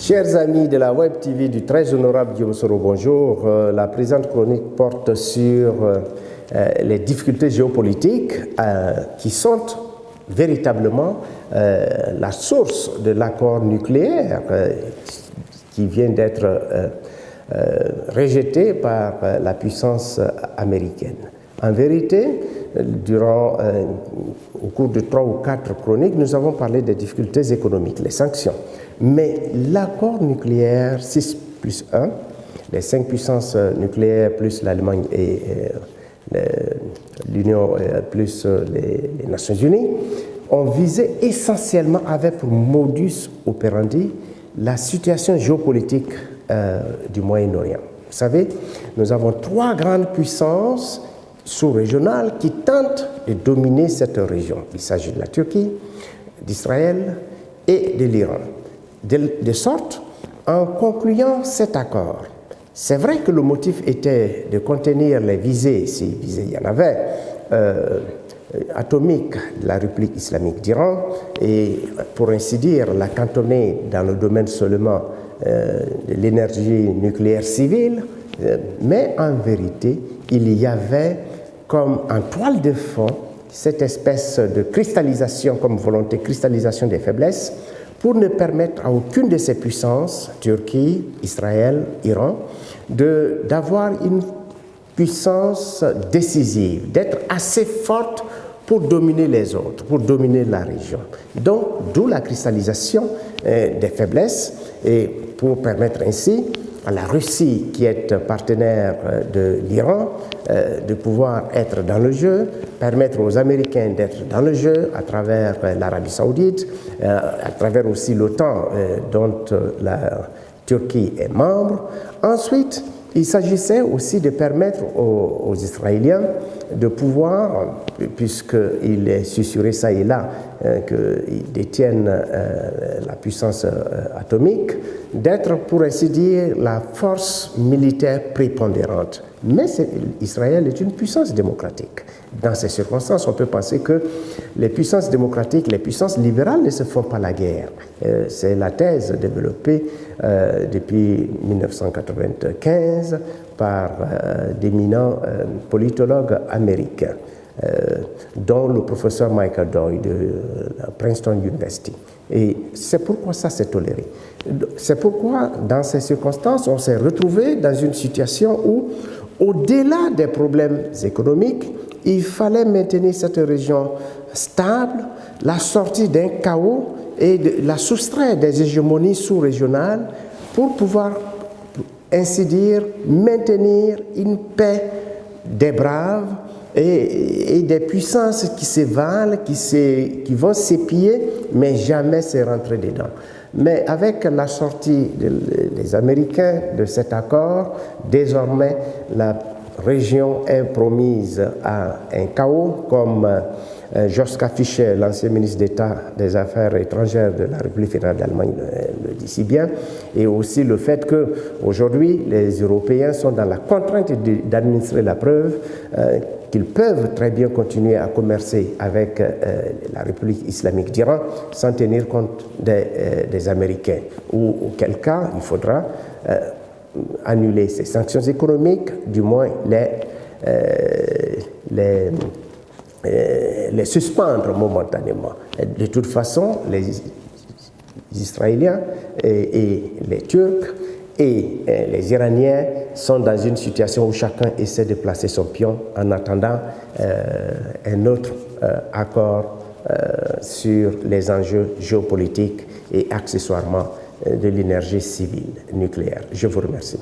Chers amis de la Web TV du très honorable Guillaume Soro, bonjour. La présente chronique porte sur les difficultés géopolitiques qui sont véritablement la source de l'accord nucléaire qui vient d'être rejeté par la puissance américaine. En vérité, au cours de 3 ou 4 chroniques, nous avons parlé des difficultés économiques, les sanctions. Mais l'accord nucléaire 6+1, les 5 puissances nucléaires plus l'Allemagne et l'Union plus les Nations Unies, ont visé essentiellement avec pour modus operandi la situation géopolitique du Moyen-Orient. Vous savez, nous avons 3 grandes puissances sous-régionales qui tentent de dominer cette région. Il s'agit de la Turquie, d'Israël et de l'Iran. De sorte, en concluant cet accord, c'est vrai que le motif était de contenir les visées, si visées il y en avait, atomiques de la République islamique d'Iran, et pour ainsi dire, la cantonner dans le domaine seulement de l'énergie nucléaire civile, mais en vérité, il y avait comme en toile de fond cette espèce de cristallisation, comme volonté, cristallisation des faiblesses, pour ne permettre à aucune de ces puissances, Turquie, Israël, Iran, d'avoir une puissance décisive, d'être assez forte pour dominer les autres, pour dominer la région. Donc, d'où la cristallisation des faiblesses, et pour permettre ainsi à la Russie, qui est partenaire de l'Iran, de pouvoir être dans le jeu, permettre aux Américains d'être dans le jeu à travers l'Arabie Saoudite, à travers aussi l'OTAN dont la Turquie est membre. Ensuite, il s'agissait aussi de permettre aux Israéliens de pouvoir, puisqu'il est susurré ça et là, qu'ils détiennent la puissance atomique, d'être, pour ainsi dire, la force militaire prépondérante. Mais Israël est une puissance démocratique. Dans ces circonstances, on peut penser que les puissances démocratiques, les puissances libérales ne se font pas la guerre. C'est la thèse développée depuis 1995 par d'éminents politologues américains, dont le professeur Michael Doyle de la Princeton University. Et c'est pourquoi ça s'est toléré. C'est pourquoi, dans ces circonstances, on s'est retrouvé dans une situation où, au-delà des problèmes économiques, il fallait maintenir cette région stable, la sortie d'un chaos et la soustraire des hégémonies sous-régionales pour pouvoir, ainsi dire, maintenir une paix des braves et des puissances qui se valent, qui vont s'épier, mais jamais se rentrer dedans. Mais avec la sortie des Américains de cet accord, désormais la région est promise à un chaos, comme Joschka Fischer, l'ancien ministre d'État des Affaires étrangères de la République fédérale d'Allemagne, le dit si bien, et aussi le fait qu'aujourd'hui, les Européens sont dans la contrainte d'administrer la preuve qu'ils peuvent très bien continuer à commercer avec la République islamique d'Iran sans tenir compte des Américains, ou auquel cas il faudra annuler ces sanctions économiques, du moins les suspendre momentanément. De toute façon, les Israéliens et les Turcs et les Iraniens sont dans une situation où chacun essaie de placer son pion en attendant un autre accord sur les enjeux géopolitiques et accessoirement de l'énergie civile nucléaire. Je vous remercie.